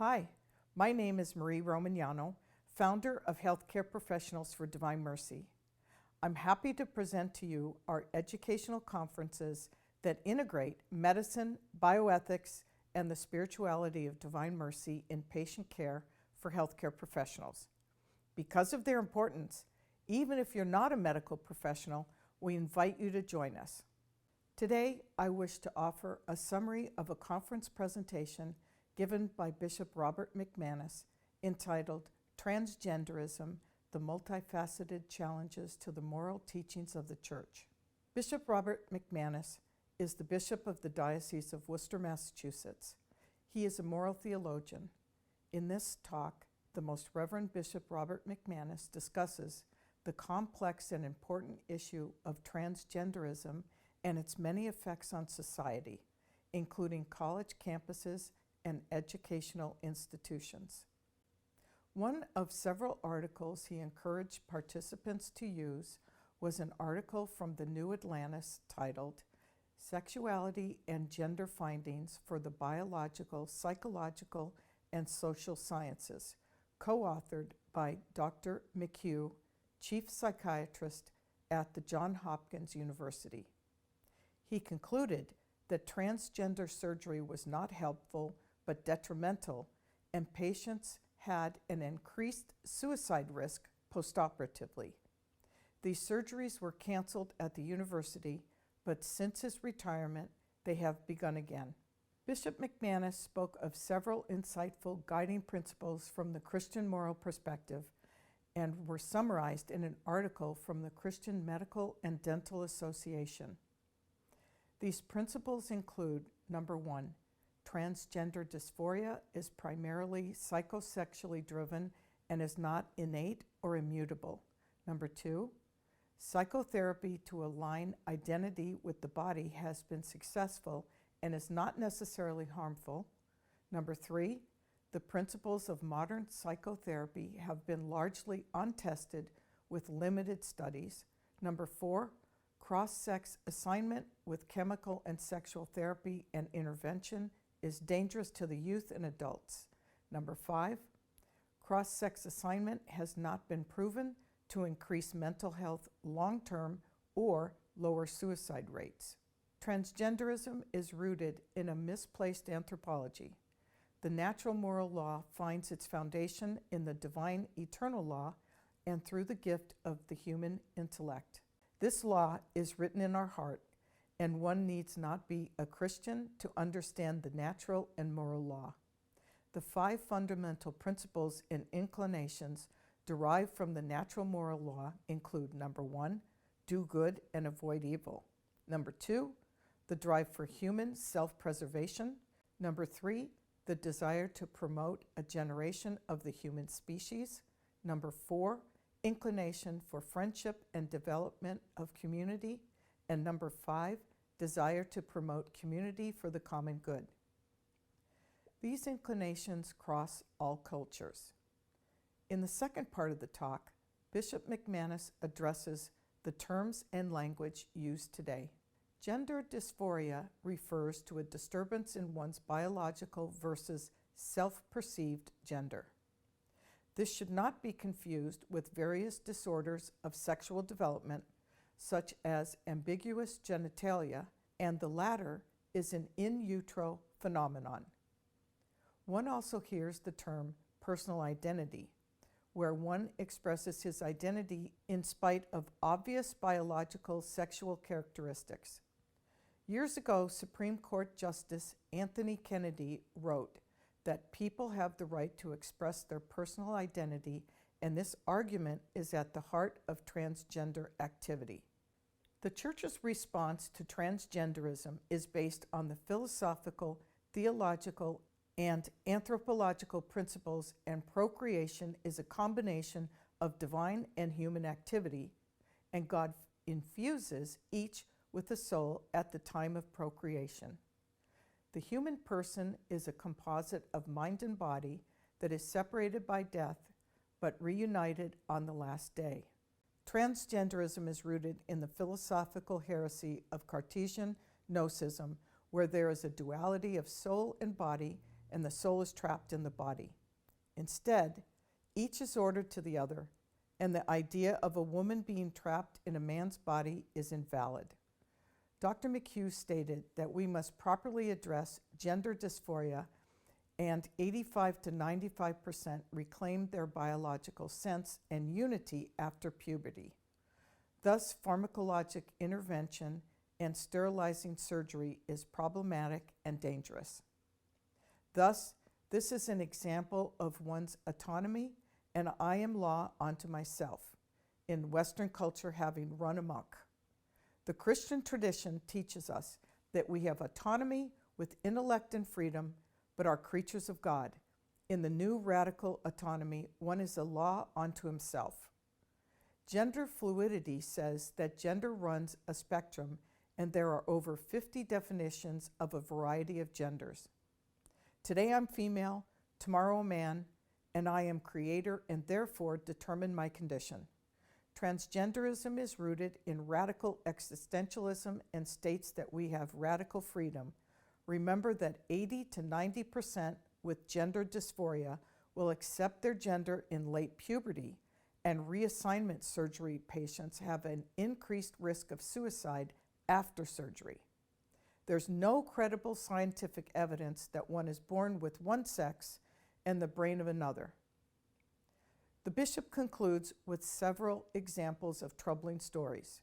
Hi, my name is Marie Romagnano, founder of Healthcare Professionals for Divine Mercy. I'm happy to present to you our educational conferences that integrate medicine, bioethics, and the spirituality of Divine Mercy in patient care for healthcare professionals. Because of their importance, even if you're not a medical professional, we invite you to join us. Today, I wish to offer a summary of a conference presentation given by Bishop Robert McMannus entitled Transgenderism, the Multifaceted Challenges to the Moral Teachings of the Church. Bishop Robert McMannus is the Bishop of the Diocese of Worcester, Massachusetts. He is a moral theologian. In this talk, the Most Reverend Bishop Robert McMannus discusses the complex and important issue of transgenderism and its many effects on society, including college campuses and educational institutions. One of several articles he encouraged participants to use was an article from the New Atlantis titled Sexuality and Gender Findings for the Biological, Psychological, and Social Sciences, co-authored by Dr. McHugh, Chief Psychiatrist at the Johns Hopkins University. He concluded that transgender surgery was not helpful but detrimental, and patients had an increased suicide risk postoperatively. These surgeries were canceled at the university, but since his retirement, they have begun again. Bishop McMannus spoke of several insightful guiding principles from the Christian moral perspective and were summarized in an article from the Christian Medical and Dental Association. These principles include, number one, transgender dysphoria is primarily psychosexually driven and is not innate or immutable. Number two, psychotherapy to align identity with the body has been successful and is not necessarily harmful. Number three, the principles of modern psychotherapy have been largely untested with limited studies. Number four, cross-sex assignment with chemical and sexual therapy and intervention is dangerous to the youth and adults. Number five, cross-sex assignment has not been proven to increase mental health long-term or lower suicide rates. Transgenderism is rooted in a misplaced anthropology. The natural moral law finds its foundation in the divine eternal law and through the gift of the human intellect. This law is written in our heart, and one needs not be a Christian to understand the natural and moral law. The five fundamental principles and inclinations derived from the natural moral law include, number one, do good and avoid evil. Number two, the drive for human self-preservation. Number three, the desire to promote a generation of the human species. Number four, inclination for friendship and development of community. And number five, desire to promote community for the common good. These inclinations cross all cultures. In the second part of the talk, Bishop McMannus addresses the terms and language used today. Gender dysphoria refers to a disturbance in one's biological versus self-perceived gender. This should not be confused with various disorders of sexual development, such as ambiguous genitalia, and the latter is an in utero phenomenon. One also hears the term personal identity, where one expresses his identity in spite of obvious biological sexual characteristics. Years ago, Supreme Court Justice Anthony Kennedy wrote that people have the right to express their personal identity, and this argument is at the heart of transgender activity. The Church's response to transgenderism is based on the philosophical, theological, and anthropological principles, and procreation is a combination of divine and human activity, and God infuses each with a soul at the time of procreation. The human person is a composite of mind and body that is separated by death, but reunited on the last day. Transgenderism is rooted in the philosophical heresy of Cartesian Gnosticism, where there is a duality of soul and body, and the soul is trapped in the body. Instead, each is ordered to the other, and the idea of a woman being trapped in a man's body is invalid. Dr. McHugh stated that we must properly address gender dysphoria, and 85 to 95% reclaimed their biological sense and unity after puberty. Thus, pharmacologic intervention and sterilizing surgery is problematic and dangerous. Thus, this is an example of one's autonomy and I am law unto myself, in Western culture having run amok. The Christian tradition teaches us that we have autonomy with intellect and freedom, but are creatures of God. In the new radical autonomy, one is a law unto himself. Gender fluidity says that gender runs a spectrum, and there are over 50 definitions of a variety of genders. Today I'm female, tomorrow a man, and I am creator and therefore determine my condition. Transgenderism is rooted in radical existentialism and states that we have radical freedom. Remember that 80 to 90% with gender dysphoria will accept their gender in late puberty, and reassignment surgery patients have an increased risk of suicide after surgery. There's no credible scientific evidence that one is born with one sex and the brain of another. The bishop concludes with several examples of troubling stories.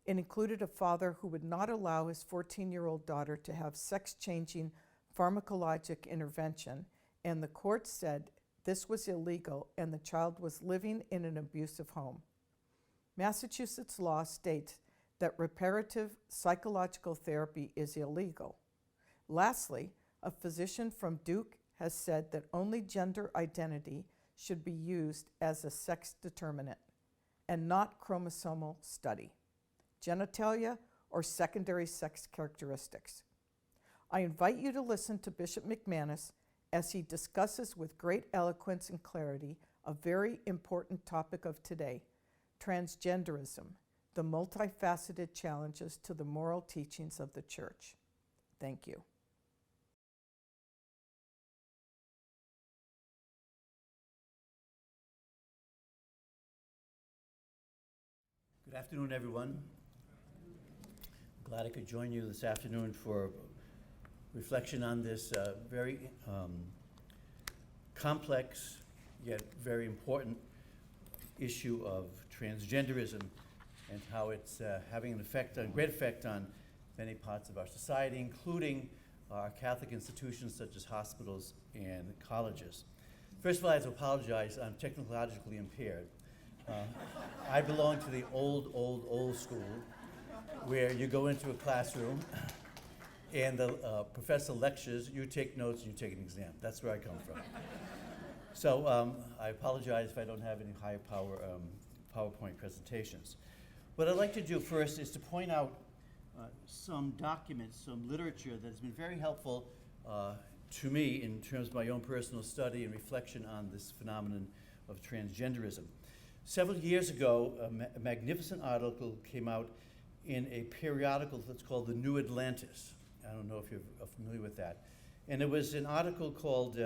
It included a father who would not allow his 14-year-old daughter to have sex-changing pharmacologic intervention, and the court said this was illegal and the child was living in an abusive home. Massachusetts law states that reparative psychological therapy is illegal. Lastly, a physician from Duke has said that only gender identity should be used as a sex determinant and not chromosomal study, genitalia, or secondary sex characteristics. I invite you to listen to Bishop McMannus as he discusses with great eloquence and clarity a very important topic of today, transgenderism, the multifaceted challenges to the moral teachings of the Church. Thank you. Good afternoon, everyone. Glad I could join you this afternoon for reflection on this very complex yet very important issue of transgenderism and how it's having an effect, a great effect on many parts of our society, including our Catholic institutions such as hospitals and colleges. First of all, I have to apologize. I'm technologically impaired. I belong to the old school, where you go into a classroom and the professor lectures, you take notes, and you take an exam. That's where I come from. So I apologize if I don't have any high power PowerPoint presentations. What I'd like to do first is to point out some documents, some literature that has been very helpful to me in terms of my own personal study and reflection on this phenomenon of transgenderism. Several years ago, a magnificent article came out in a periodical that's called The New Atlantis. I don't know if you're familiar with that. And it was an article called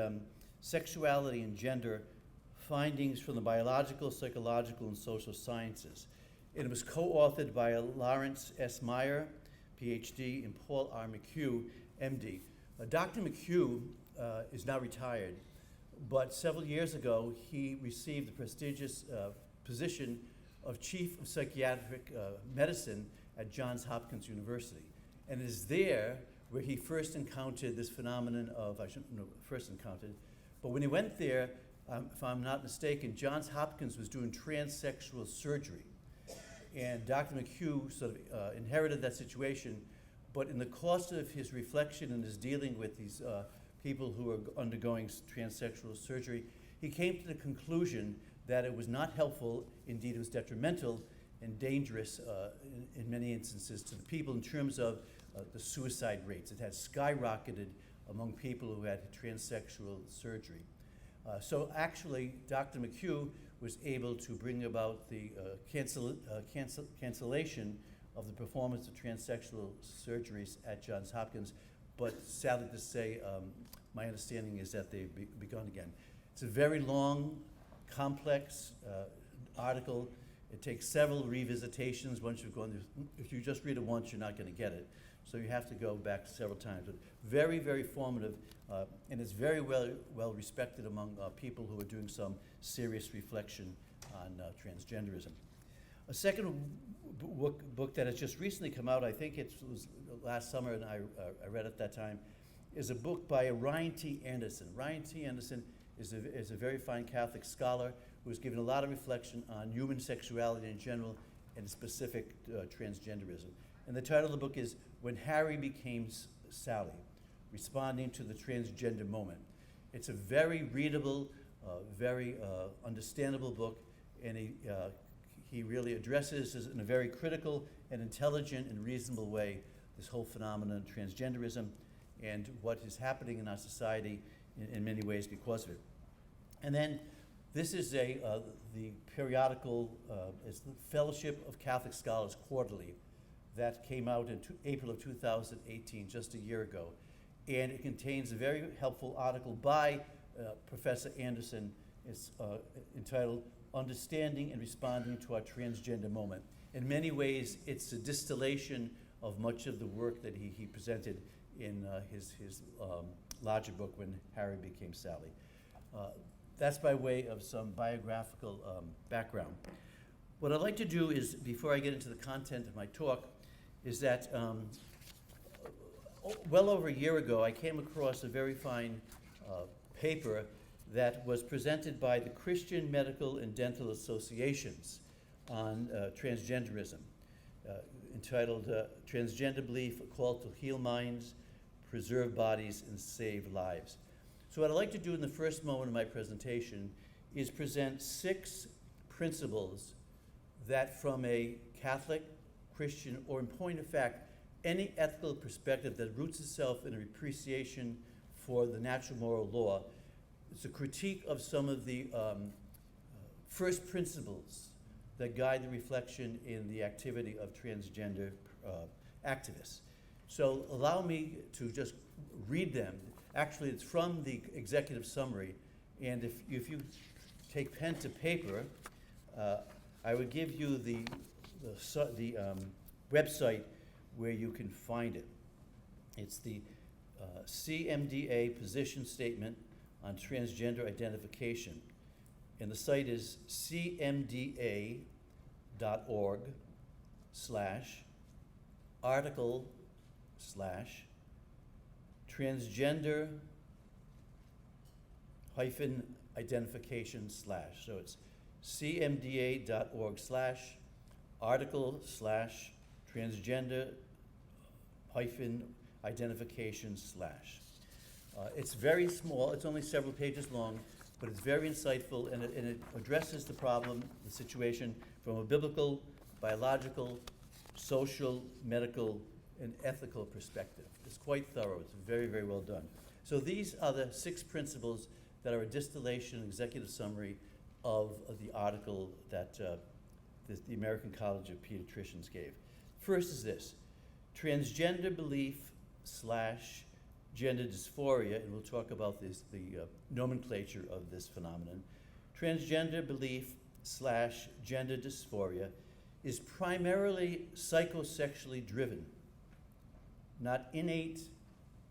Sexuality and Gender, Findings from the Biological, Psychological, and Social Sciences. And it was co-authored by Lawrence S. Meyer, PhD, and Paul R. McHugh, MD. Dr. McHugh is now retired, but several years ago, he received the prestigious position of Chief of Psychiatric Medicine at Johns Hopkins University. And it is there where he first encountered this phenomenon of, I shouldn't know, first encountered, but when he went there, if I'm not mistaken, Johns Hopkins was doing transsexual surgery. And Dr. McHugh sort of inherited that situation, but in the course of his reflection and his dealing with these people who are undergoing transsexual surgery, he came to the conclusion that it was not helpful, indeed it was detrimental and dangerous in many instances to the people in terms of the suicide rates. It had skyrocketed among people who had transsexual surgery. So actually, Dr. McHugh was able to bring about the cancellation of the performance of transsexual surgeries at Johns Hopkins but sadly to say, my understanding is that they've begun again. It's a very long, complex article. It takes several revisitations once you've gone through. If you just read it once, you're not going to get it. So you have to go back several times. But very, very formative, and it's very well respected among people who are doing some serious reflection on transgenderism. A second book that has just recently come out, I think it was last summer, and I read it at that time, is a book by Ryan T. Anderson. Ryan T. Anderson is a very fine Catholic scholar who has given a lot of reflection on human sexuality in general and specific transgenderism. And the title of the book is When Harry Became Sally, Responding to the Transgender Moment. It's a very readable, very understandable book, and he really addresses in a very critical and intelligent and reasonable way this whole phenomenon of transgenderism and what is happening in our society in many ways because of it. And then this is the periodical, it's the Fellowship of Catholic Scholars Quarterly that came out in April of 2018, just a year ago. And it contains a very helpful article by Professor Anderson. It's entitled Understanding and Responding to Our Transgender Moment. In many ways, it's a distillation of much of the work that he presented in his larger book, When Harry Became Sally. That's by way of some biographical background. What I'd like to do is, before I get into the content of my talk, is that well over a year ago, I came across a very fine paper that was presented by the Christian Medical and Dental Associations on transgenderism, entitled Transgender Belief, A Call to Heal Minds, Preserve Bodies, and Save Lives. So what I'd like to do in the first moment of my presentation is present 6 principles that from a Catholic, Christian, or in point of fact, any ethical perspective that roots itself in an appreciation for the natural moral law. It's a critique of some of the first principles that guide the reflection in the activity of transgender activists. So allow me to just read them. Actually, it's from the executive summary, and if you take pen to paper, I would give you the website where you can find it. It's the CMDA position statement on transgender identification, and the site is cmda.org/transgender-identification/. So it's cmda.org/article/transgender-identification/. It's very small, it's only several pages long, but it's very insightful, and it addresses the problem, the situation, from a biblical, biological, social, medical, and ethical perspective. It's quite thorough. It's very, very well done. So these are the 6 principles that are a distillation, executive summary of the article that the American College of Pediatricians gave. First is this: transgender belief / gender dysphoria, and we'll talk about the nomenclature of this phenomenon. Transgender belief / gender dysphoria is primarily psychosexually driven, not innate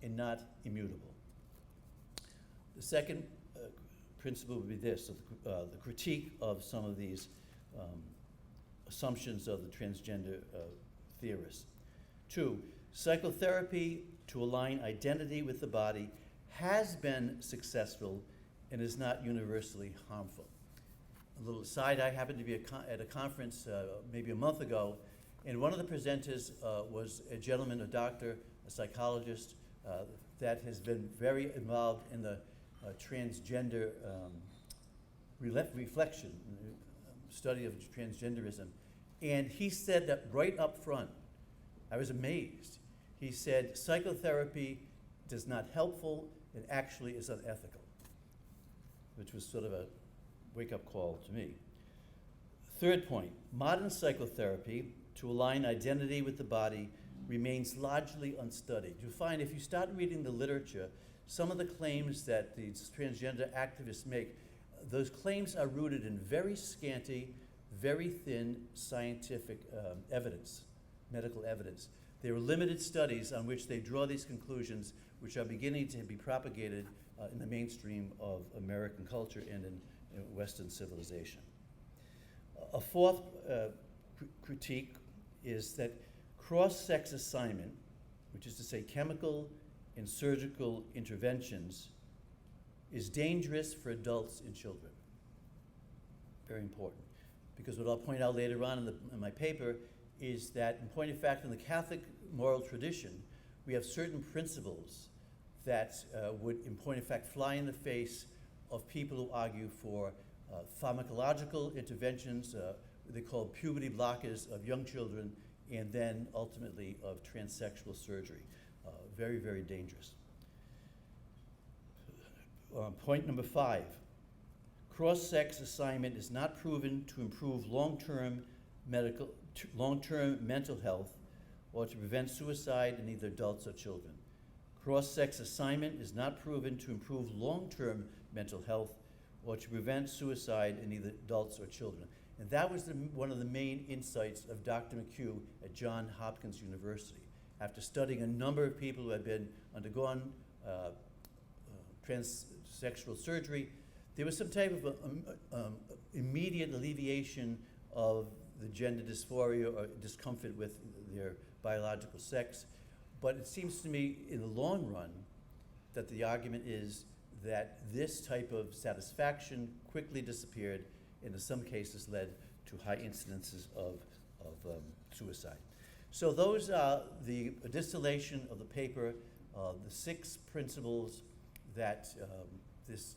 and not immutable. The second principle would be this, the critique of some of these assumptions of the transgender theorists. 2, psychotherapy to align identity with the body has been successful and is not universally harmful. A little aside, I happened to be at a conference maybe a month ago, and one of the presenters was a gentleman, a doctor, a psychologist, that has been very involved in the transgender reflection, study of transgenderism. And he said that right up front, I was amazed. He said, psychotherapy is not helpful, it actually is unethical, which was sort of a wake-up call to me. Third point, modern psychotherapy to align identity with the body remains largely unstudied. You'll find if you start reading the literature, some of the claims that these transgender activists make, those claims are rooted in very scanty, very thin scientific evidence, medical evidence. There are limited studies on which they draw these conclusions, which are beginning to be propagated in the mainstream of American culture and in Western civilization. A fourth critique is that cross-sex assignment, which is to say chemical and surgical interventions, is dangerous for adults and children. Very important. Because what I'll point out later on in my paper is that, in point of fact, in the Catholic moral tradition, we have certain principles that would, in point of fact, fly in the face of people who argue for pharmacological interventions, they call puberty blockers of young children, and then ultimately of transsexual surgery. Very, very dangerous. Point number 5, cross-sex assignment is not proven to improve long-term mental health or to prevent suicide in either adults or children. Cross-sex assignment is not proven to improve long-term mental health or to prevent suicide in either adults or children. And that was one of the main insights of Dr. McHugh at Johns Hopkins University. After studying a number of people who had been undergone transsexual surgery, there was some type of immediate alleviation of the gender dysphoria or discomfort with their biological sex. But it seems to me, in the long run, that the argument is that this type of satisfaction quickly disappeared and in some cases led to high incidences of suicide. So those are the distillation of the paper, the 6 principles that this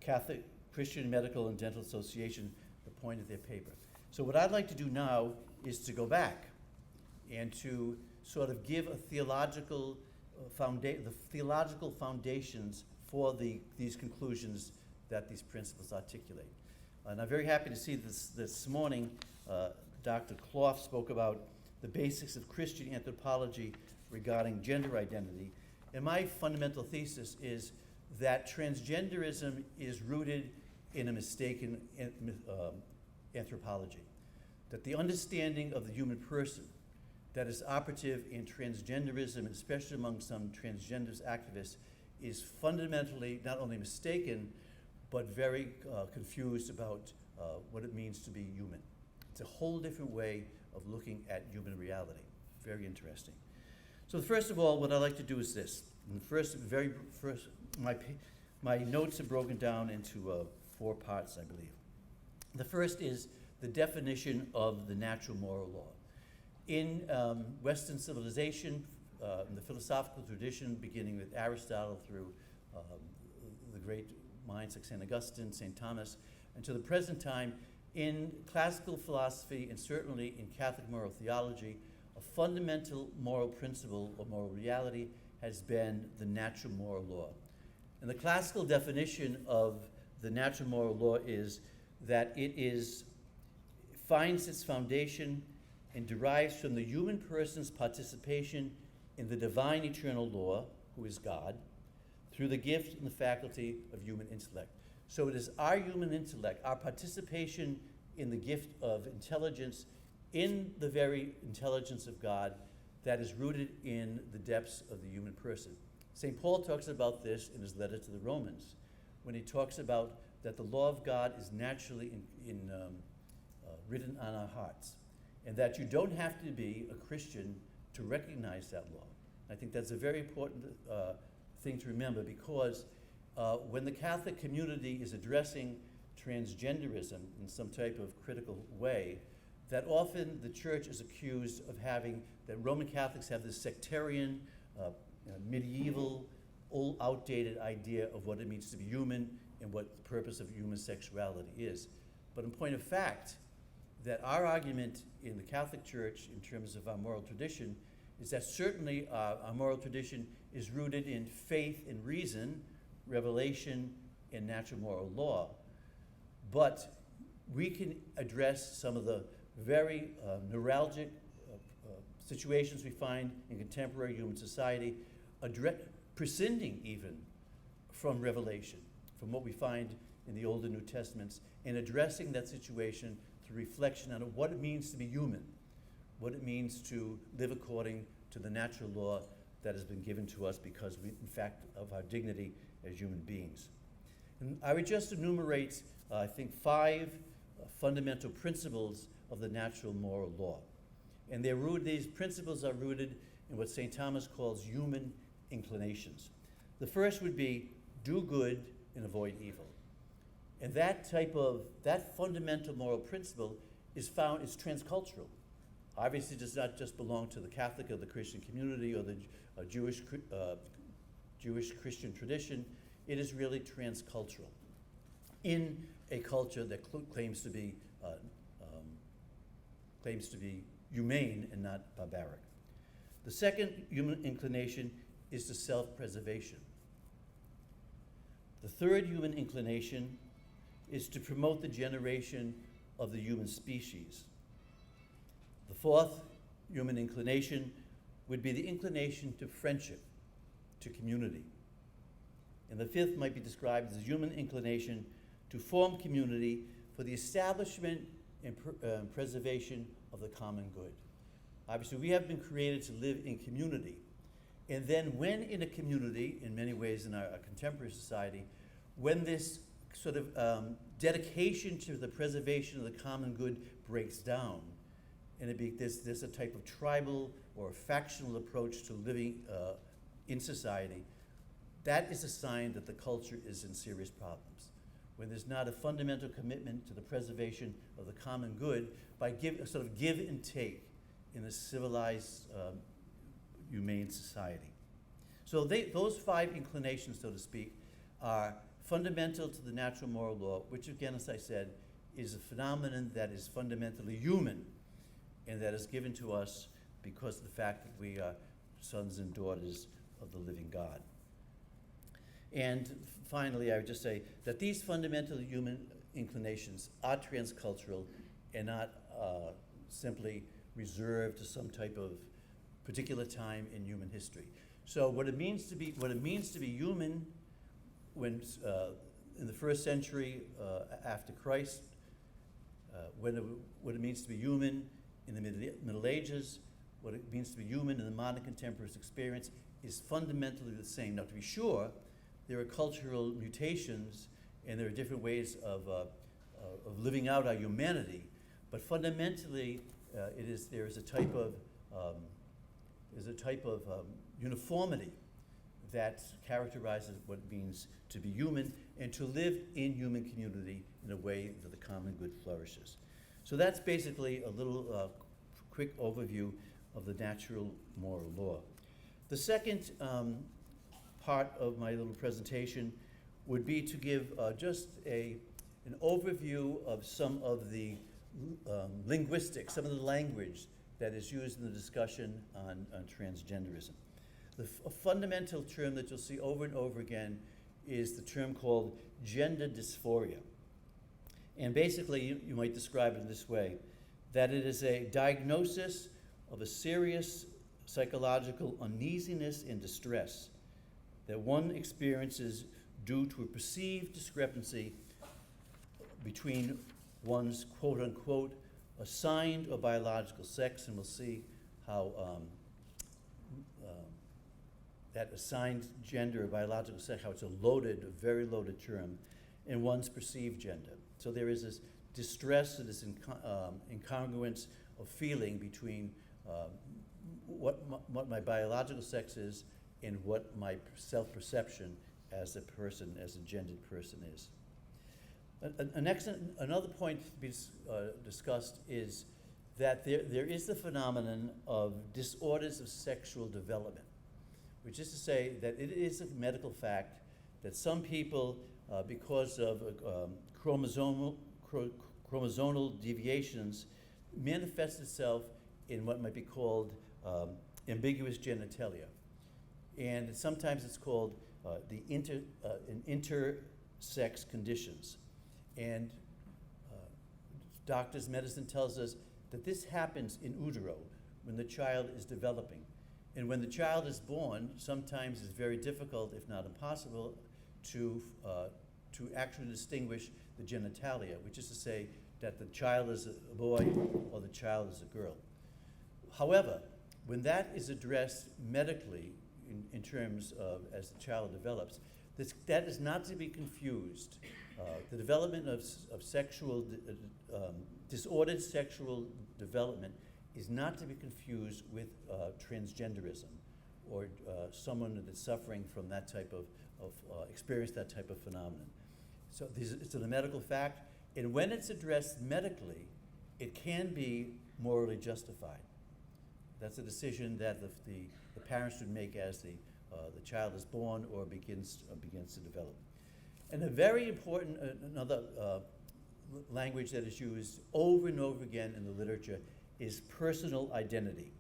Catholic Christian Medical and Dental Association appointed their paper. So what I'd like to do now is to go back and to sort of give a theological the theological foundations for these conclusions that these principles articulate. And I'm very happy to see this morning Dr. Clough spoke about the basics of Christian anthropology regarding gender identity. And my fundamental thesis is that transgenderism is rooted in a mistaken anthropology. That the understanding of the human person that is operative in transgenderism, especially among some transgender activists, is fundamentally not only mistaken, but very confused about what it means to be human. It's a whole different way of looking at human reality. Very interesting. So first of all, what I'd like to do is this. My notes are broken down into 4 parts, I believe. The first is the definition of the natural moral law. In Western civilization, in the philosophical tradition, beginning with Aristotle through the great minds like St. Augustine, St. Thomas, and to the present time, in classical philosophy and certainly in Catholic moral theology, a fundamental moral principle or moral reality has been the natural moral law. And the classical definition of the natural moral law is that it finds its foundation and derives from the human person's participation in the divine eternal law, who is God, through the gift and the faculty of human intellect. So it is our human intellect, our participation in the gift of intelligence, in the very intelligence of God, that is rooted in the depths of the human person. St. Paul talks about this in his letter to the Romans, when he talks about that the law of God is naturally written on our hearts, and that you don't have to be a Christian to recognize that law. I think that's a very important thing to remember, because when the Catholic community is addressing transgenderism in some type of critical way, that often the church is accused of that Roman Catholics have this sectarian, medieval, old, outdated idea of what it means to be human and what the purpose of human sexuality is. But in point of fact, that our argument in the Catholic Church in terms of our moral tradition is that certainly our moral tradition is rooted in faith and reason, revelation, and natural moral law. But we can address some of the very neuralgic situations we find in contemporary human society, prescinding even from revelation, from what we find in the Old and New Testaments, and addressing that situation through reflection on what it means to be human, what it means to live according to the natural law that has been given to us because we, in fact, of our dignity as human beings. And I would just enumerate, I think, 5 fundamental principles of the natural moral law. And these principles are rooted in what St. Thomas calls human inclinations. The first would be do good and avoid evil. And that fundamental moral principle is transcultural. Obviously, it does not just belong to the Catholic or the Christian community or the Jewish Christian tradition. It is really transcultural in a culture that claims to be humane and not barbaric. The second human inclination is to self-preservation. The third human inclination is to promote the generation of the human species. The fourth human inclination would be the inclination to friendship, to community. And the fifth might be described as the human inclination to form community for the establishment and preservation of the common good. Obviously, we have been created to live in community. And then when in a community, in many ways in our contemporary society, when this sort of dedication to the preservation of the common good breaks down, and there's a type of tribal or factional approach to living in society, that is a sign that the culture is in serious problems. When there's not a fundamental commitment to the preservation of the common good by a sort of give and take in a civilized, humane society. So those 5 inclinations, so to speak, are fundamental to the natural moral law, which again, as I said, is a phenomenon that is fundamentally human and that is given to us because of the fact that we are sons and daughters of the living God. And finally, I would just say that these fundamental human inclinations are transcultural and not simply reserved to some type of particular time in human history. So what it means to be human when in the first century after Christ, what it means to be human in the Middle Ages, what it means to be human in the modern contemporary experience is fundamentally the same. Now, to be sure, there are cultural mutations and there are different ways of living out our humanity, but fundamentally, there is a type of uniformity that characterizes what it means to be human and to live in human community in a way that the common good flourishes. So that's basically a little quick overview of the natural moral law. The second part of my little presentation would be to give just an overview of some of the linguistics, some of the language that is used in the discussion on transgenderism. A fundamental term that you'll see over and over again is the term called gender dysphoria. And basically, you might describe it in this way, that it is a diagnosis of a serious psychological uneasiness and distress that one experiences due to a perceived discrepancy between one's quote-unquote assigned or biological sex, and we'll see how that assigned gender or biological sex, how it's a very loaded term, and one's perceived gender. So there is this distress and this incongruence of feeling between what my biological sex is and what my self-perception as a person, as a gendered person is. Another point to be discussed is that there is the phenomenon of disorders of sexual development, which is to say that it is a medical fact that some people, because of chromosomal deviations, manifest itself in what might be called ambiguous genitalia. And sometimes it's called intersex conditions. And doctors' medicine tells us that this happens in utero, when the child is developing. And when the child is born, sometimes it's very difficult, if not impossible, to actually distinguish the genitalia, which is to say that the child is a boy or the child is a girl. However, when that is addressed medically in terms of as the child develops, that is not to be confused. The development of sexual, disordered sexual development is not to be confused with transgenderism or someone that's suffering from that type of experience, that type of phenomenon. So it's a medical fact, and when it's addressed medically, it can be morally justified. That's a decision that the parents would make as the child is born or begins to develop. And a very important, another language that is used over and over again in the literature is personal identity,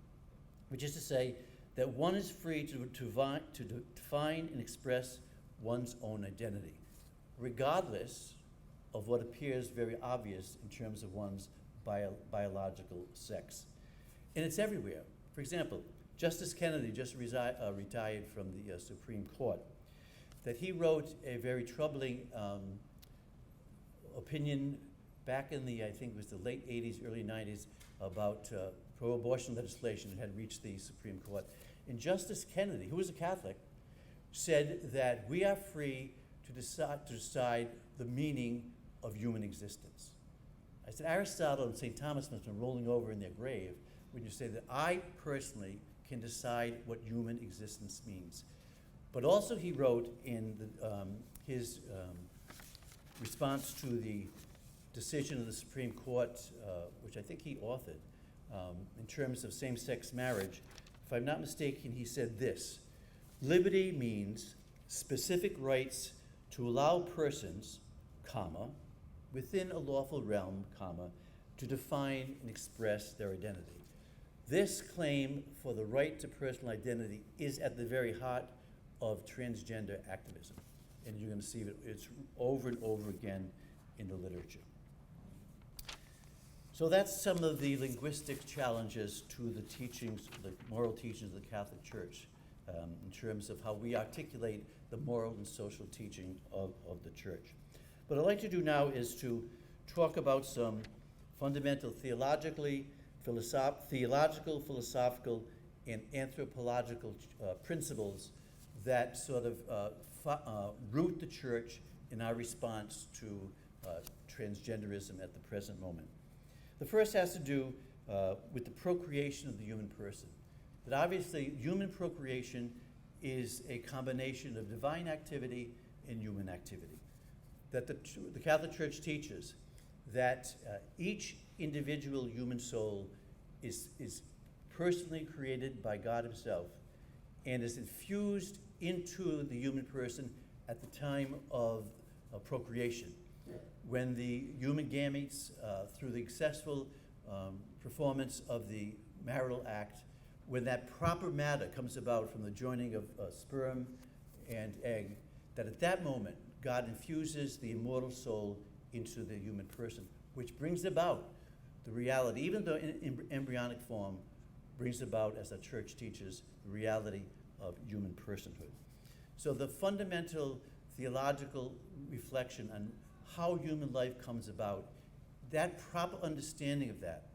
which is to say that one is free to define and express one's own identity, regardless of what appears very obvious in terms of one's biological sex. And it's everywhere. For example, Justice Kennedy just retired from the Supreme Court, that he wrote a very troubling opinion back in I think it was the late 80s, early 90s, about pro-abortion legislation that had reached the Supreme Court. And Justice Kennedy, who was a Catholic, said that we are free to decide the meaning of human existence. I said, Aristotle and St. Thomas must have been rolling over in their grave when you say that I personally can decide what human existence means. But also he wrote in his response to the decision of the Supreme Court, which I think he authored, in terms of same-sex marriage, if I'm not mistaken, he said this: liberty means specific rights to allow persons, comma, within a lawful realm, comma, to define and express their identity. This claim for the right to personal identity is at the very heart of transgender activism. And you're going to see it, it's over and over again in the literature. So that's some of the linguistic challenges to the teachings, the moral teachings of the Catholic Church, in terms of how we articulate the moral and social teaching of the Church. What I'd like to do now is to talk about some fundamental theological, philosophical, and anthropological principles that sort of root the Church in our response to transgenderism at the present moment. The first has to do with the procreation of the human person. That obviously human procreation is a combination of divine activity and human activity. That the Catholic Church teaches that each individual human soul is personally created by God Himself and is infused into the human person at the time of procreation, when the human gametes, through the successful performance of the marital act, when that proper matter comes about from the joining of sperm and egg, that at that moment God infuses the immortal soul into the human person, which brings about the reality, even though in embryonic form, brings about, as the Church teaches, the reality of human personhood. So the fundamental theological reflection on how human life comes about, that proper understanding of that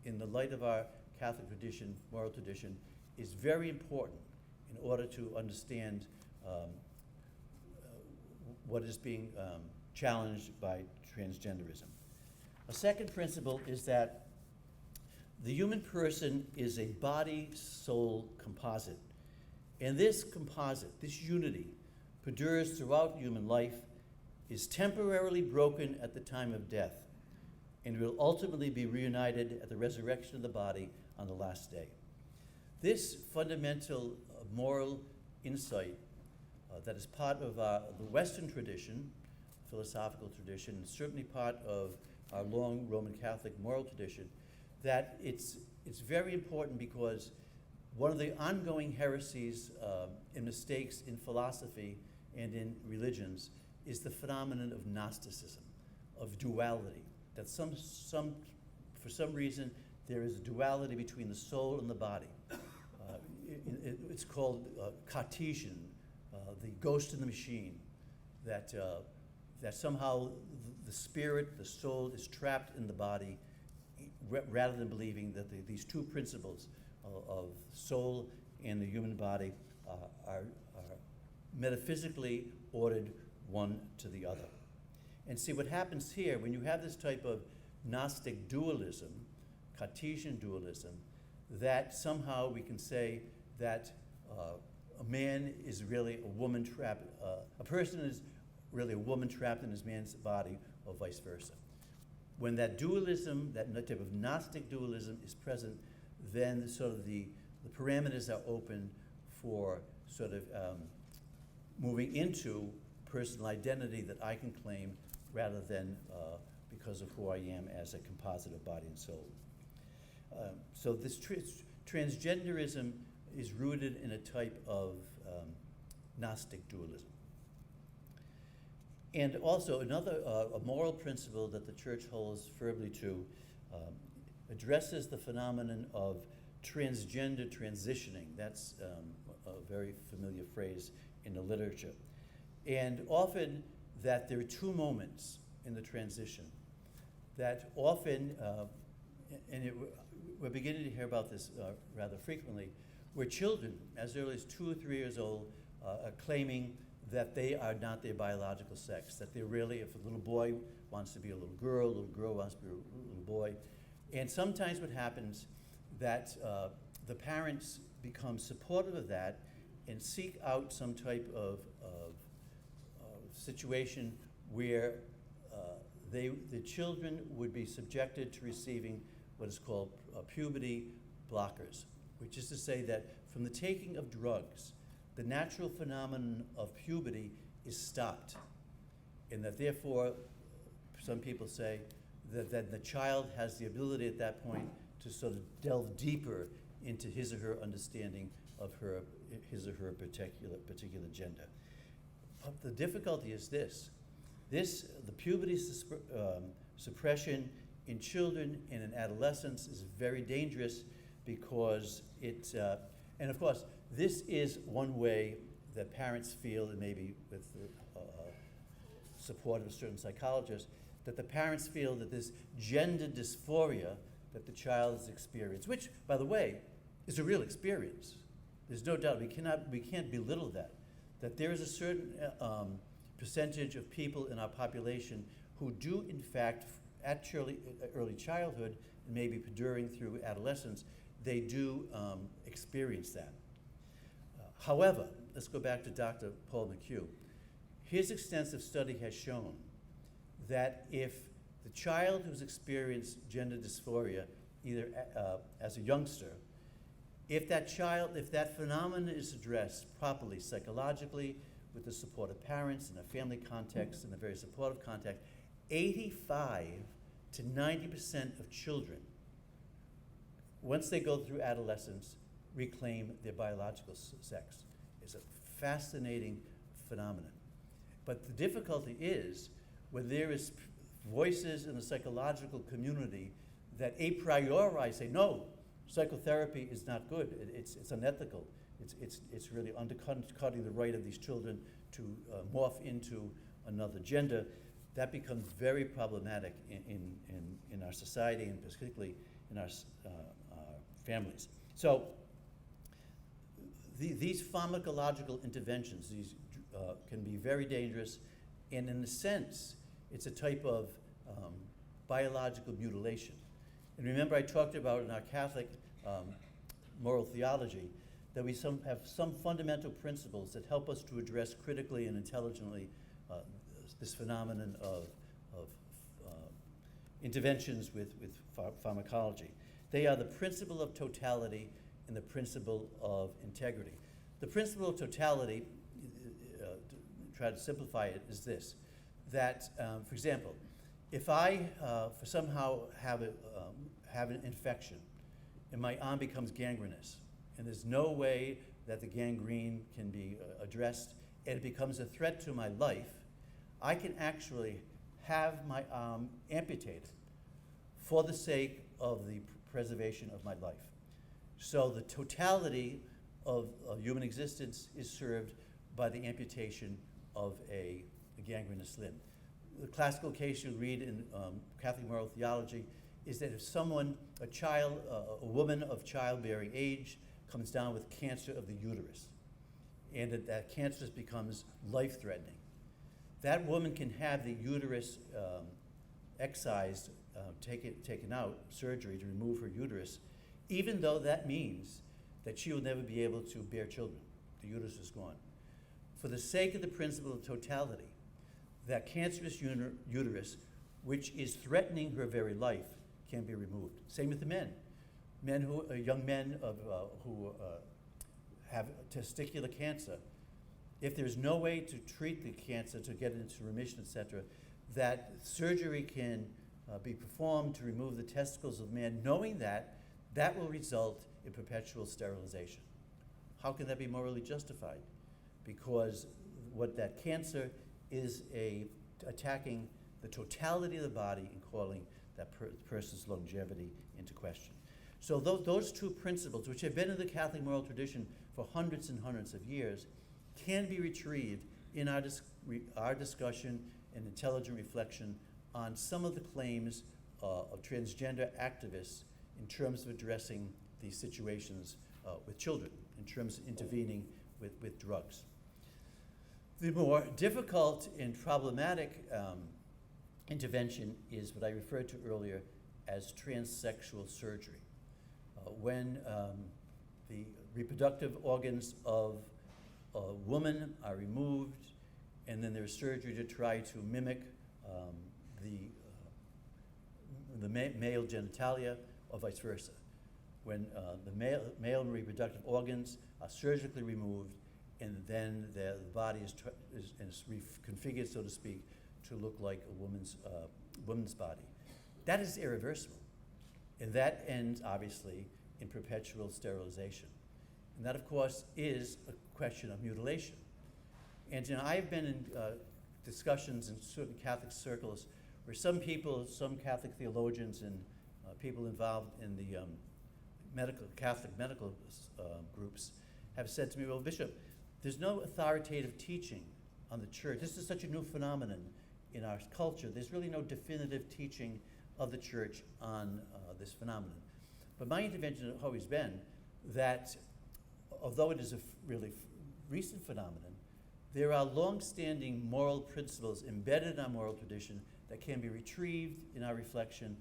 in the light of our Catholic tradition, moral tradition, is very important in order to understand what is being challenged by transgenderism. A second principle is that the human person is a body-soul composite. And this composite, this unity, perdures throughout human life, is temporarily broken at the time of death, and will ultimately be reunited at the resurrection of the body on the last day. This fundamental moral insight that is part of the Western tradition, philosophical tradition, and certainly part of our long Roman Catholic moral tradition, that it's very important because one of the ongoing heresies and mistakes in philosophy and in religions is the phenomenon of Gnosticism, of duality, that for some reason there is a duality between the soul and the body. It's called Cartesian, the ghost in the machine, that somehow the spirit, the soul, is trapped in the body, rather than believing that these two principles of soul and the human body are metaphysically ordered one to the other. And see what happens here, when you have this type of Gnostic dualism, Cartesian dualism, that somehow we can say that a man is really a woman trapped, a person is really a woman trapped in his man's body, or vice versa. When that dualism, that type of Gnostic dualism is present, then sort of the parameters are open for sort of moving into personal identity that I can claim, rather than because of who I am as a composite of body and soul. So this transgenderism is rooted in a type of Gnostic dualism. And also another a moral principle that the church holds firmly to addresses the phenomenon of transgender transitioning. That's a very familiar phrase in the literature. And often that there are two moments in the transition that often, we're beginning to hear about this rather frequently, where children, as early as 2 or 3 years old, are claiming that they are not their biological sex, that they're really, if a little boy wants to be a little girl wants to be a little boy. And sometimes what happens that the parents become supportive of that and seek out some type of situation where the children would be subjected to receiving what is called puberty blockers, which is to say that from the taking of drugs, the natural phenomenon of puberty is stopped, and that therefore, some people say that the child has the ability at that point to sort of delve deeper into his or her understanding of his or her particular gender. But the difficulty is the puberty suppression in children and in adolescents is very dangerous, because it's, and of course, this is one way that parents feel, and maybe with the support of certain psychologists, that the parents feel that this gender dysphoria that the child has experienced, which, by the way, is a real experience. There's no doubt, we can't belittle that there is a certain percentage of people in our population who do, in fact, at early childhood, and maybe during through adolescence, they do experience that. However, let's go back to Dr. Paul McHugh. His extensive study has shown that if the child who's experienced gender dysphoria, either as a youngster, if that phenomenon is addressed properly psychologically, with the support of parents in a family context, in a very supportive context, 85 to 90% of children, once they go through adolescence, reclaim their biological sex. It's a fascinating phenomenon. But the difficulty is when there is voices in the psychological community that a priori say, no, psychotherapy is not good, it's unethical, it's really undercutting the right of these children to morph into another gender. That becomes very problematic in our society, and particularly in our families. So these pharmacological interventions, can be very dangerous, and in a sense, it's a type of biological mutilation. And remember, I talked about in our Catholic moral theology that we have some fundamental principles that help us to address critically and intelligently this phenomenon of interventions with pharmacology. They are the principle of totality and the principle of integrity. The principle of totality, to try to simplify it, is this, that, for example, if I somehow have an infection and my arm becomes gangrenous, and there's no way that the gangrene can be addressed, and it becomes a threat to my life, I can actually have my arm amputated for the sake of the preservation of my life. So the totality of human existence is served by the amputation of a gangrenous limb. The classical case you read in Catholic moral theology is that if someone, a woman of childbearing age, comes down with cancer of the uterus, and that cancer becomes life-threatening, that woman can have the uterus excised, taken out, surgery to remove her uterus, even though that means that she will never be able to bear children. The uterus is gone. For the sake of the principle of totality, that cancerous uterus, which is threatening her very life, can be removed. Same with the men. Young men who have testicular cancer, if there's no way to treat the cancer, to get it into remission, etc., that surgery can be performed to remove the testicles of man, knowing that that will result in perpetual sterilization. How can that be morally justified? Because what that cancer is attacking the totality of the body and calling that person's longevity into question. So those two principles, which have been in the Catholic moral tradition for hundreds and hundreds of years, can be retrieved in our discussion and intelligent reflection on some of the claims of transgender activists in terms of addressing these situations with children, in terms of intervening with drugs. The more difficult and problematic intervention is what I referred to earlier as transsexual surgery. When the reproductive organs of a woman are removed, and then there's surgery to try to mimic the male genitalia, or vice versa. When the male reproductive organs are surgically removed, and then the body is reconfigured, so to speak, to look like a woman's body. That is irreversible. And that ends, obviously, in perpetual sterilization. And that, of course, is a question of mutilation. And I've been in discussions in certain Catholic circles where some Catholic theologians and people involved in the Catholic medical groups have said to me, well, Bishop, there's no authoritative teaching on the church. This is such a new phenomenon in our culture. There's really no definitive teaching of the church on this phenomenon. But my intervention has always been that, although it is a really recent phenomenon, there are long-standing moral principles embedded in our moral tradition that can be retrieved in our reflection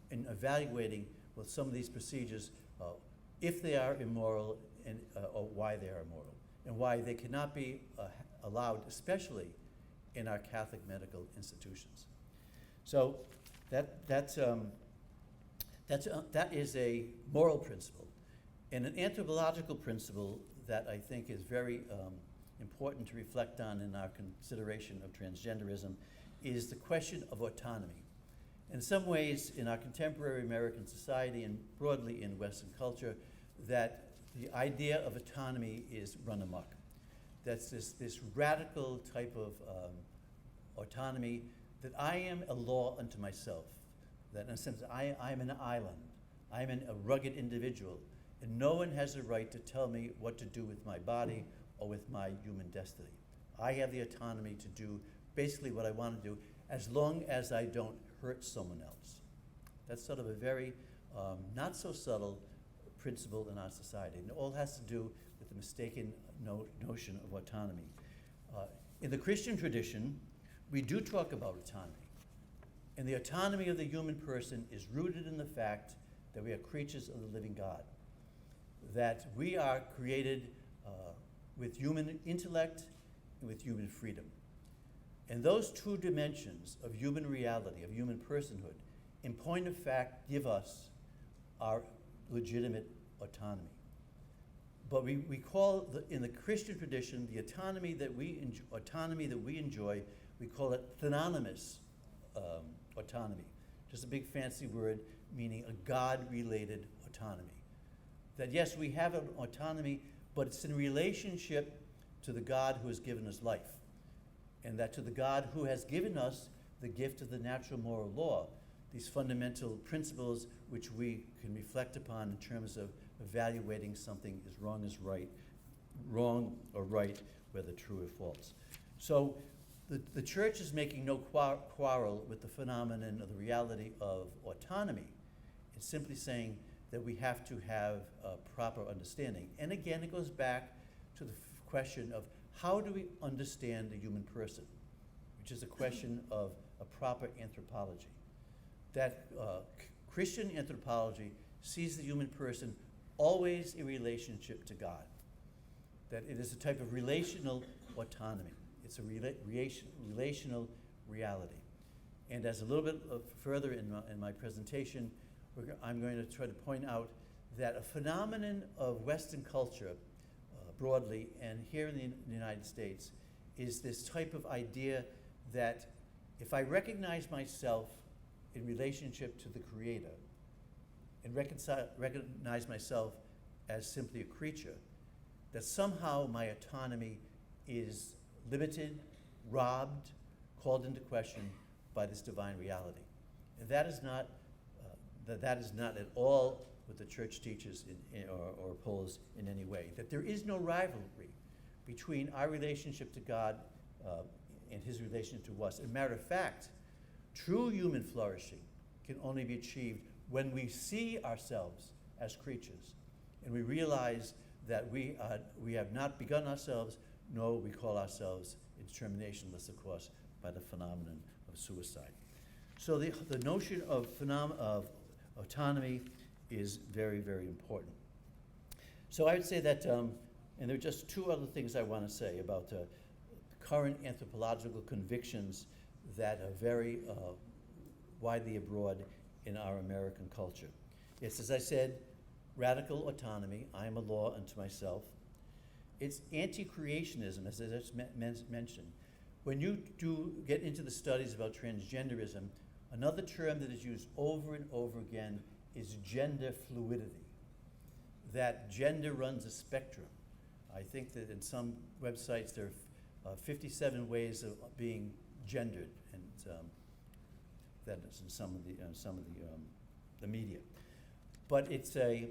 in evaluating with some of these procedures if they are immoral and or why they are immoral, and why they cannot be allowed, especially in our Catholic medical institutions. So that is a moral principle. And an anthropological principle that I think is very important to reflect on in our consideration of transgenderism is the question of autonomy. In some ways, in our contemporary American society and broadly in Western culture, that the idea of autonomy is run amok. That's this radical type of autonomy, that I am a law unto myself, that in a sense I am an island, I'm a rugged individual, and no one has the right to tell me what to do with my body or with my human destiny. I have the autonomy to do basically what I want to do as long as I don't hurt someone else. That's sort of a very not so subtle principle in our society, and it all has to do with the mistaken notion of autonomy. In the Christian tradition, we do talk about autonomy, and the autonomy of the human person is rooted in the fact that we are creatures of the living God, that we are created with human intellect and with human freedom. And those two dimensions of human reality, of human personhood, in point of fact, give us our legitimate autonomy. But we call, in the Christian tradition, the autonomy that we enjoy, we call it synonymous autonomy. Just a big fancy word meaning a God-related autonomy. That yes, we have an autonomy, but it's in relationship to the God who has given us life. And that to the God who has given us the gift of the natural moral law, these fundamental principles which we can reflect upon in terms of evaluating something is wrong or right, whether true or false. So the church is making no quarrel with the phenomenon of the reality of autonomy. It's simply saying that we have to have a proper understanding. And again, it goes back to the question of how do we understand the human person, which is a question of a proper anthropology. That Christian anthropology sees the human person always in relationship to God. That it is a type of relational autonomy. It's a relational reality. And as a little bit further in my presentation, I'm going to try to point out that a phenomenon of Western culture broadly, and here in the United States, is this type of idea that if I recognize myself in relationship to the Creator and recognize myself as simply a creature, that somehow my autonomy is limited, robbed, called into question by this divine reality. And that is not at all what the church teaches or opposes in any way. That there is no rivalry between our relationship to God and his relationship to us. As a matter of fact, true human flourishing can only be achieved when we see ourselves as creatures and we realize that we have not begun ourselves, nor we call ourselves indeterminationless, of course, by the phenomenon of suicide. So the notion of autonomy is very, very important. So I would say that, and there are just two other things I want to say about current anthropological convictions that are very widely abroad in our American culture. It's, as I said, radical autonomy. I am a law unto myself. It's anti-creationism, as I just mentioned. When you do get into the studies about transgenderism, another term that is used over and over again is gender fluidity. That gender runs a spectrum. I think that in some websites there are 57 ways of being gendered, and that is in some of the media. But it's a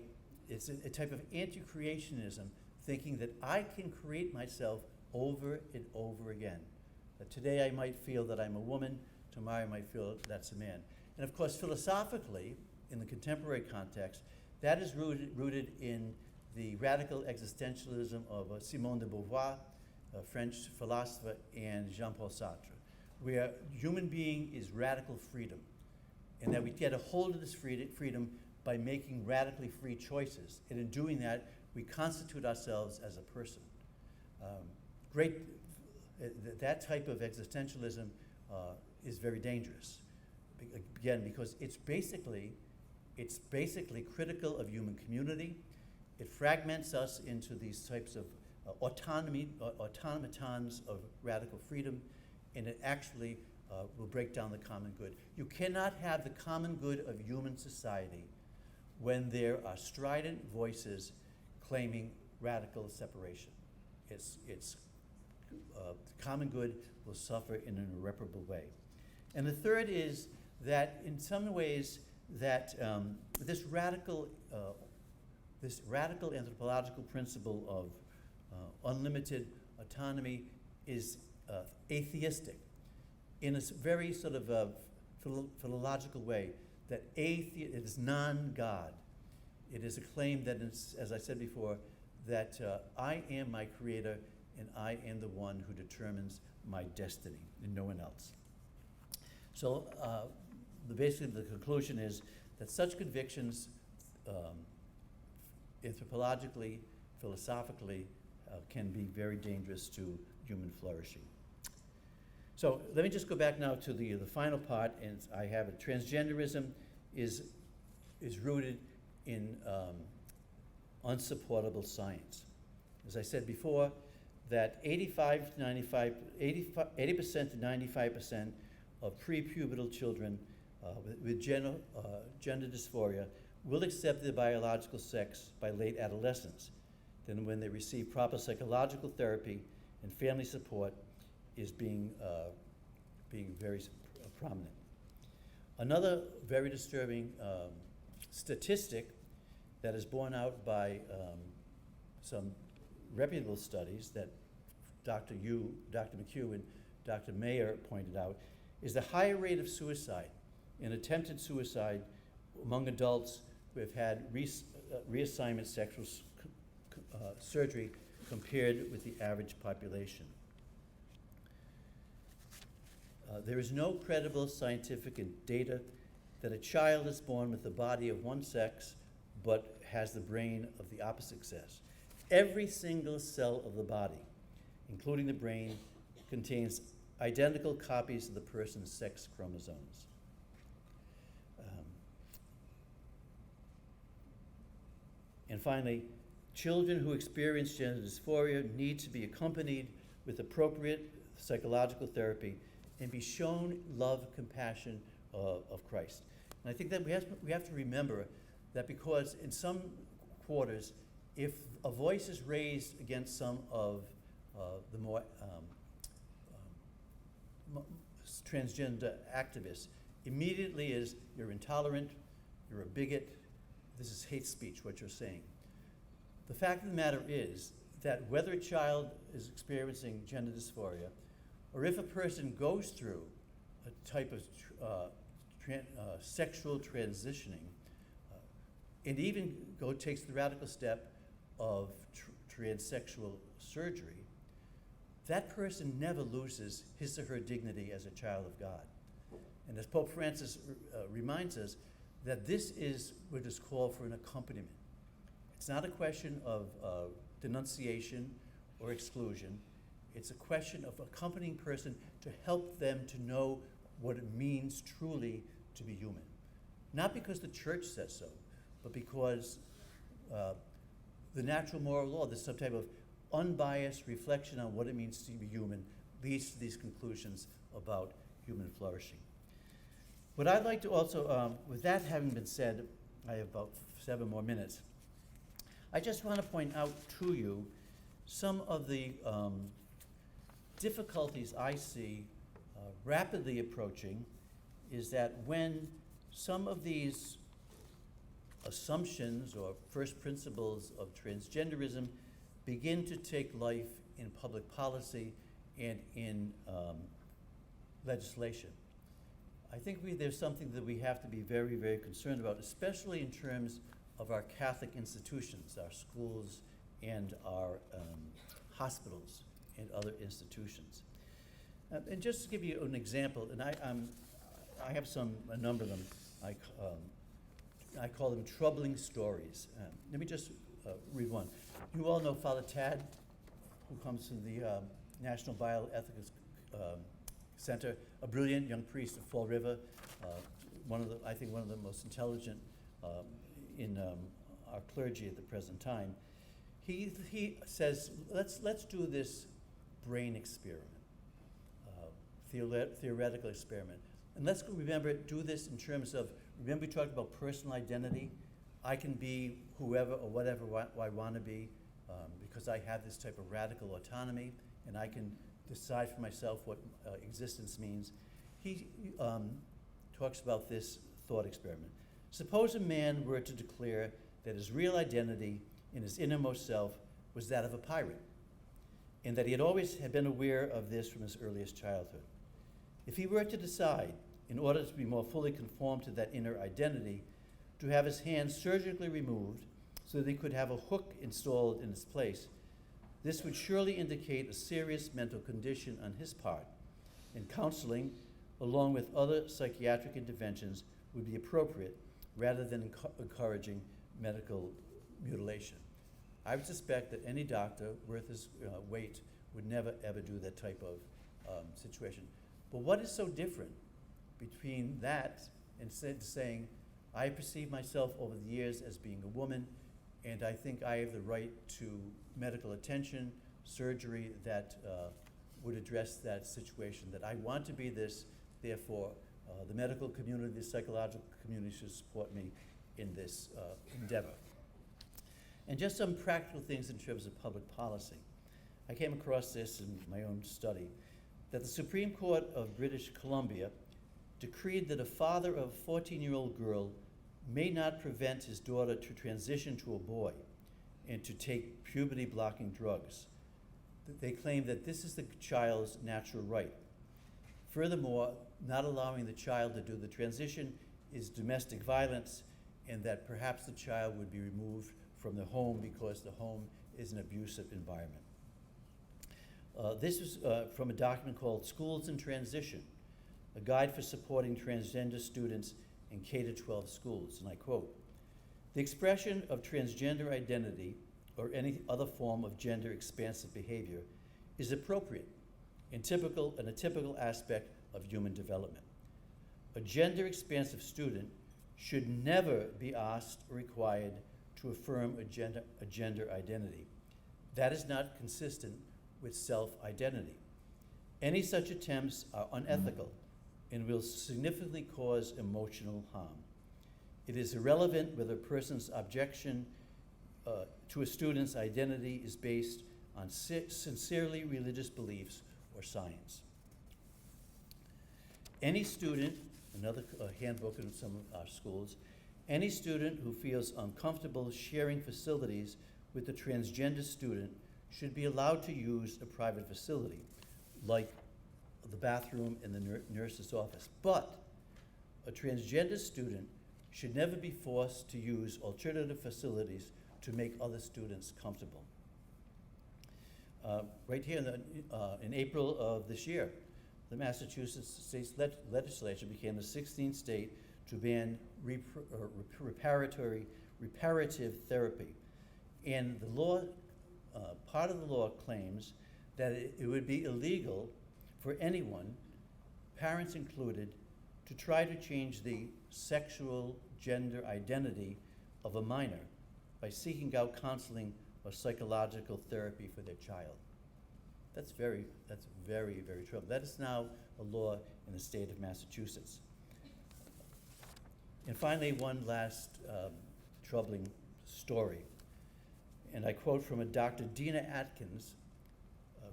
type of anti-creationism, thinking that I can create myself over and over again. That today I might feel that I'm a woman, tomorrow I might feel that's a man. And of course, philosophically, in the contemporary context, that is rooted in the radical existentialism of Simone de Beauvoir, a French philosopher, and Jean-Paul Sartre, where human being is radical freedom, and that we get a hold of this freedom by making radically free choices. And in doing that, we constitute ourselves as a person. That type of existentialism is very dangerous. Again, because it's basically critical of human community. It fragments us into these types of automatons of radical freedom, and it actually will break down the common good. You cannot have the common good of human society when there are strident voices claiming radical separation. The common good will suffer in an irreparable way. And the third is that in some ways that this radical anthropological principle of unlimited autonomy is atheistic in a very sort of philological way, that it is non-God. It is a claim that, as I said before, that I am my creator and I am the one who determines my destiny and no one else. So basically the conclusion is that such convictions anthropologically, philosophically, can be very dangerous to human flourishing. So let me just go back now to the final part, and I have it. Transgenderism is rooted in unsupportable science. As I said before, that 80% to 95% of prepubertal children with gender dysphoria will accept their biological sex by late adolescence. Then when they receive proper psychological therapy and family support is being very prominent. Another very disturbing statistic that is borne out by some reputable studies that Dr. McHugh and Dr. Mayer pointed out is the higher rate of suicide and attempted suicide among adults who have had reassignment sexual surgery compared with the average population. There is no credible scientific data that a child is born with the body of one sex but has the brain of the opposite sex. Every single cell of the body, including the brain, contains identical copies of the person's sex chromosomes. And finally, children who experience gender dysphoria need to be accompanied with appropriate psychological therapy and be shown love, compassion of Christ. And I think that we have to remember that because in some quarters, if a voice is raised against some of the more transgender activists, immediately is you're intolerant, you're a bigot, this is hate speech, what you're saying. The fact of the matter is that whether a child is experiencing gender dysphoria, or if a person goes through a type of sexual transitioning, and even takes the radical step of transsexual surgery, that person never loses his or her dignity as a child of God. And as Pope Francis reminds us, that this is what is called for an accompaniment. It's not a question of denunciation or exclusion. It's a question of accompanying person to help them to know what it means truly to be human. Not because the church says so, but because the natural moral law, there's some type of unbiased reflection on what it means to be human, leads to these conclusions about human flourishing. What I'd like to also, with that having been said, I have about 7 more minutes. I just want to point out to you some of the difficulties I see rapidly approaching is that when some of these assumptions or first principles of transgenderism begin to take life in public policy and in legislation. I think there's something that we have to be very, very concerned about, especially in terms of our Catholic institutions, our schools and our hospitals and other institutions. And just to give you an example, and I have a number of them. I call them troubling stories. Let me just read one. You all know Father Tad, who comes from the National Bioethics Center, a brilliant young priest of Fall River, I think one of the most intelligent in our clergy at the present time. He says, let's do this brain experiment, theoretical experiment. And let's remember, do this in terms of, remember we talked about personal identity? I can be whoever or whatever I want to be because I have this type of radical autonomy and I can decide for myself what existence means. He talks about this thought experiment. Suppose a man were to declare that his real identity in his innermost self was that of a pirate, and that he had been aware of this from his earliest childhood. If he were to decide, in order to be more fully conformed to that inner identity, to have his hand surgically removed so that he could have a hook installed in its place, this would surely indicate a serious mental condition on his part, and counseling, along with other psychiatric interventions, would be appropriate rather than encouraging medical mutilation. I would suspect that any doctor worth his weight would never, ever do that type of situation. But what is so different between that and saying, I perceive myself over the years as being a woman, and I think I have the right to medical attention, surgery that would address that situation, that I want to be this, therefore the medical community, the psychological community should support me in this endeavor. And just some practical things in terms of public policy. I came across this in my own study, that the Supreme Court of British Columbia decreed that a father of a 14-year-old girl may not prevent his daughter to transition to a boy and to take puberty-blocking drugs. They claim that this is the child's natural right. Furthermore, not allowing the child to do the transition is domestic violence, and that perhaps the child would be removed from the home because the home is an abusive environment. This is from a document called Schools in Transition, a guide for supporting transgender students in K-12 schools, and I quote, "The expression of transgender identity or any other form of gender-expansive behavior is appropriate and a typical aspect of human development. A gender-expansive student should never be asked or required to affirm a gender identity. That is not consistent with self-identity. Any such attempts are unethical and will significantly cause emotional harm. It is irrelevant whether a person's objection to a student's identity is based on sincerely religious beliefs or science." Any student, another handbook in some of our schools, any student who feels uncomfortable sharing facilities with a transgender student should be allowed to use a private facility, like the bathroom in the nurse's office. But a transgender student should never be forced to use alternative facilities to make other students comfortable. Right here in April of this year, the Massachusetts state legislature became the 16th state to ban reparative therapy. And the law, part of the law claims that it would be illegal for anyone, parents included, to try to change the sexual gender identity of a minor by seeking out counseling or psychological therapy for their child. That's very, very troubling. That is now a law in the state of Massachusetts. And finally, one last troubling story. And I quote from a Dr. Dina Atkins,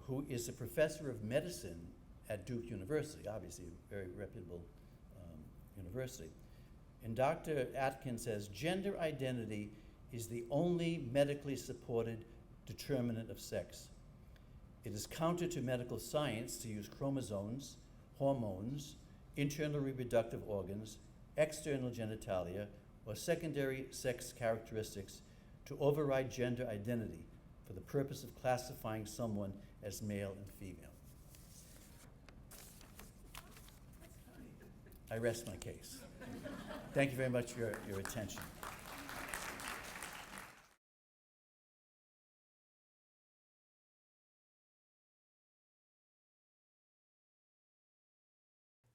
who is a professor of medicine at Duke University, obviously a very reputable university. And Dr. Atkins says, "Gender identity is the only medically supported determinant of sex. It is counter to medical science to use chromosomes, hormones, internal reproductive organs, external genitalia, or secondary sex characteristics to override gender identity for the purpose of classifying someone as male and female." I rest my case. Thank you very much for your attention.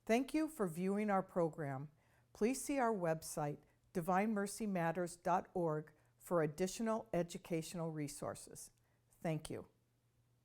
Thank you for viewing our program. Please see our website, divinemercymatters.org, for additional educational resources. Thank you.